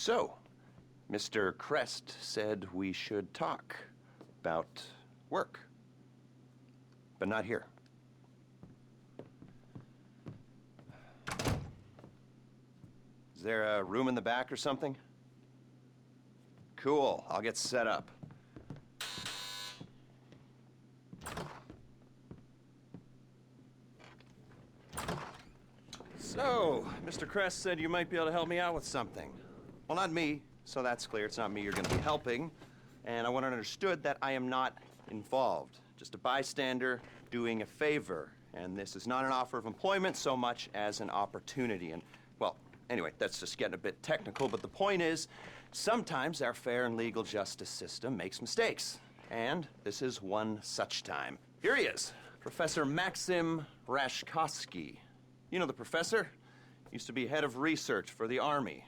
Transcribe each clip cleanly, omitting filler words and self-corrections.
So, Mr. Crest said we should talk about work. But not here. Is there a room in the back or something? Cool, I'll get set up. So, Mr. Crest said you might be able to help me out with something. Well, not me, so that's clear. It's not me you're going to be helping. And I want it understood that I am not involved. Just a bystander doing a favor. And this is not an offer of employment so much as an opportunity. And, well, anyway, that's just getting a bit technical, but the point is, sometimes our fair and legal justice system makes mistakes. And this is one such time. Here he is, Professor Maxim Rashkovsky. You know the professor? Used to be head of research for the Army.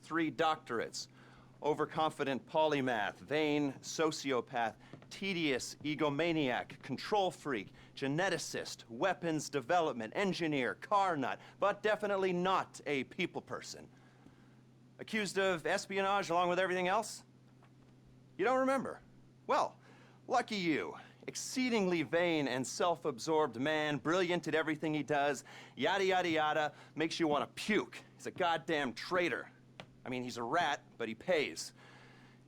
3 doctorates. Overconfident polymath, vain sociopath, tedious egomaniac, control freak, geneticist, weapons development, engineer, car nut, but definitely not a people person. Accused of espionage along with everything else? You don't remember? Well, lucky you. Exceedingly vain and self-absorbed man, brilliant at everything he does, yada yada yada, makes you want to puke. He's a goddamn traitor. I mean, he's a rat, but he pays.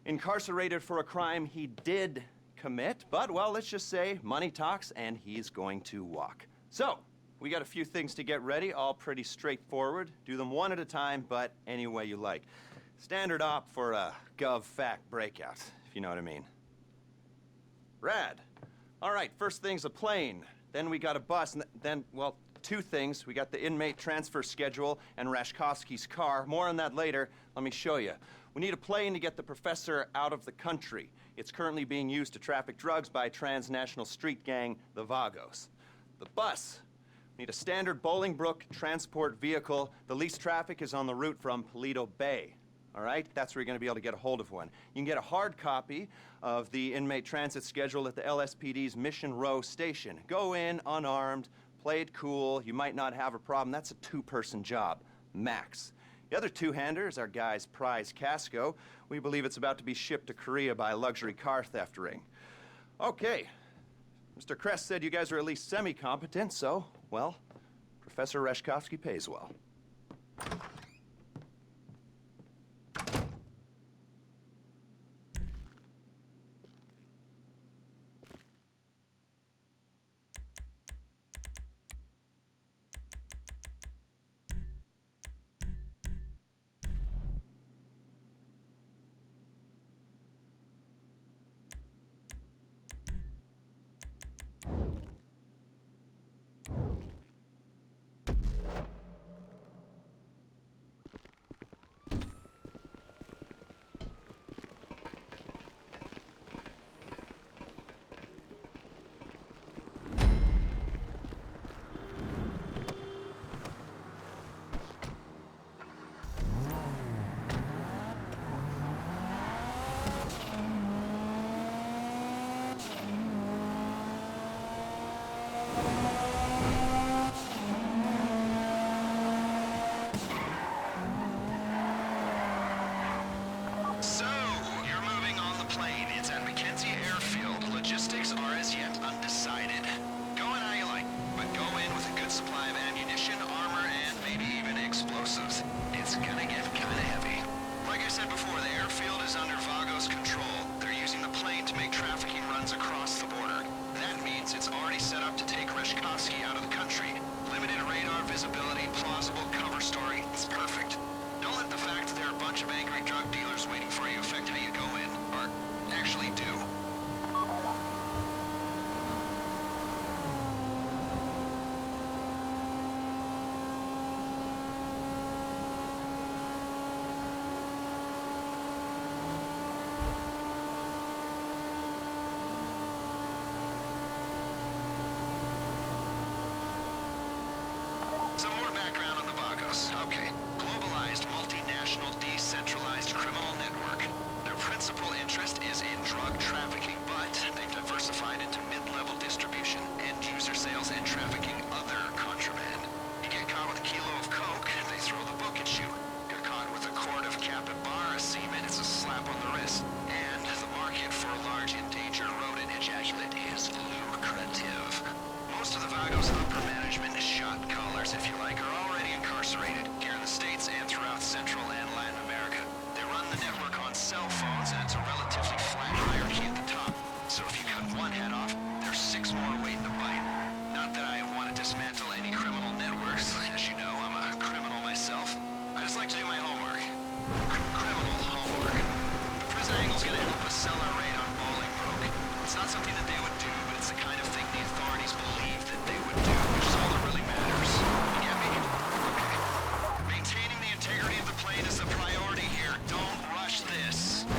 Incarcerated for a crime he did commit, but, well, let's just say money talks and he's going to walk. So, we got a few things to get ready, all pretty straightforward. Do them one at a time, but any way you like. Standard op for a gov-fact breakout, if you know what I mean. Rad. All right, first thing's a plane. Then we got a bus, and then, well, 2 things. We got the inmate transfer schedule and Rashkovsky's car. More on that later. Let me show you. We need a plane to get the professor out of the country. It's currently being used to traffic drugs by a transnational street gang, the Vagos. The bus. We need a standard Bolingbrook transport vehicle. The least traffic is on the route from Paleto Bay. All right? That's where you're going to be able to get a hold of one. You can get a hard copy of the inmate transit schedule at the LSPD's Mission Row station. Go in unarmed, play it cool. You might not have a problem. That's a 2-person job, max. The other 2-hander is our guy's prize Casco. We believe it's about to be shipped to Korea by a luxury car theft ring. Okay. Mr. Crest said you guys are at least semi-competent, so, well, Professor Rashkovsky pays well. just like to do my homework. Criminal homework. The prison angle's gonna help us sell our raid on Bolingbroke. It's not something that they would do, but it's the kind of thing the authorities believe that they would do, which is all that really matters. You get me? Okay. Maintaining the integrity of the plane is the priority here. Don't rush this.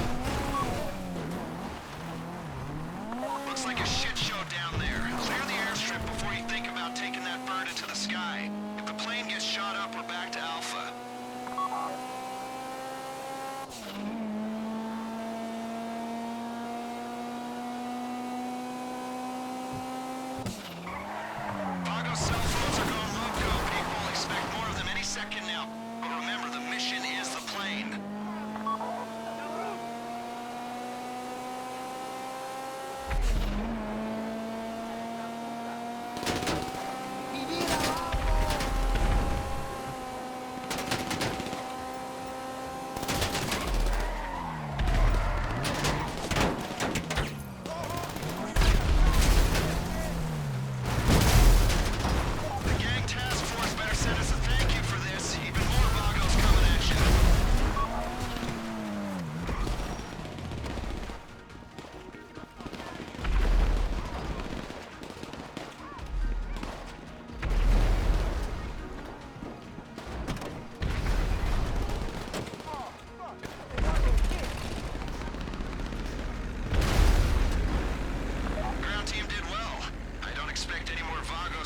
Looks like a shit show down there. Clear the airstrip before you think about taking that bird into the sky. If the plane gets shot up, we're back to Alpha. Vago's cell phones are going loco, people. Expect more of them any second now. But remember, the mission is the plane.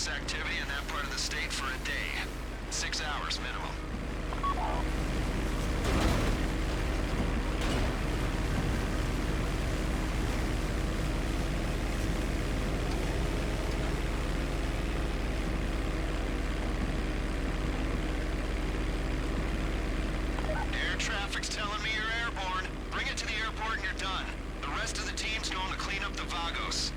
Activity in that part of the state for a day. 6 hours minimum. Air traffic's telling me you're airborne. Bring it to the airport and you're done. The rest of the team's going to clean up the Vagos.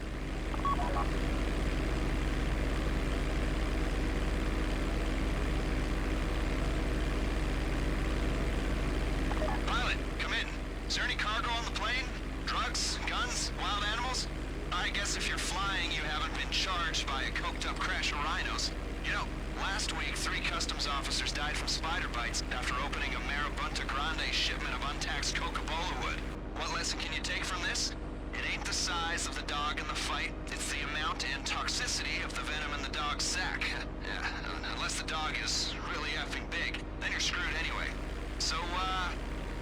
Is there any cargo on the plane? Drugs? Guns? Wild animals? I guess if you're flying, you haven't been charged by a coked-up crash of rhinos. You know, last week, 3 customs officers died from spider bites after opening a Marabunta Grande shipment of untaxed Coca-Cola wood. What lesson can you take from this? It ain't the size of the dog in the fight, it's the amount and toxicity of the venom in the dog's sack. Yeah, unless the dog is really effing big, then you're screwed anyway. So,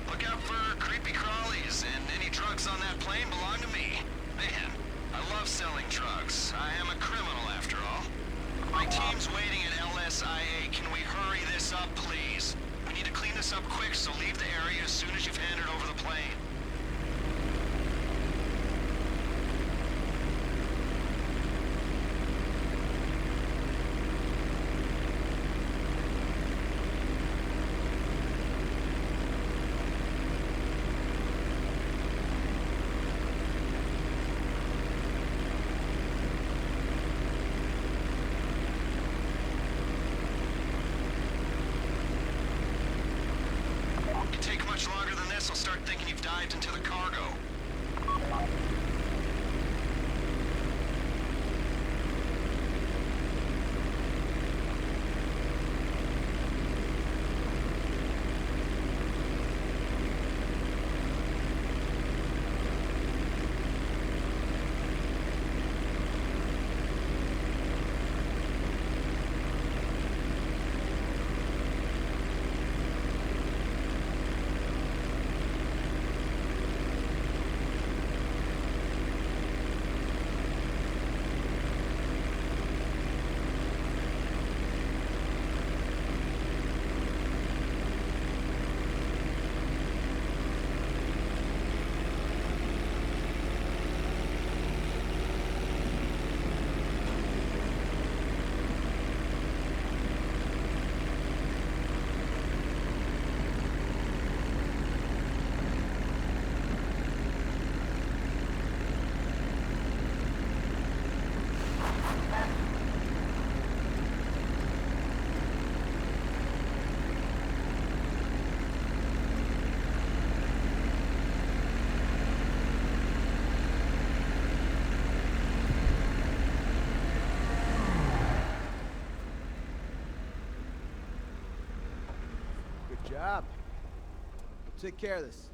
look out for creepy crawlies, and any drugs on that plane belong to me. Man, I love selling drugs. I am a criminal after all. My team's waiting at LSIA. Can we hurry this up, please? We need to clean this up quick, so leave the area as soon as you've handed over the plane. Much longer than this, I'll start thinking you've dived into the cargo. Good job. Take care of this.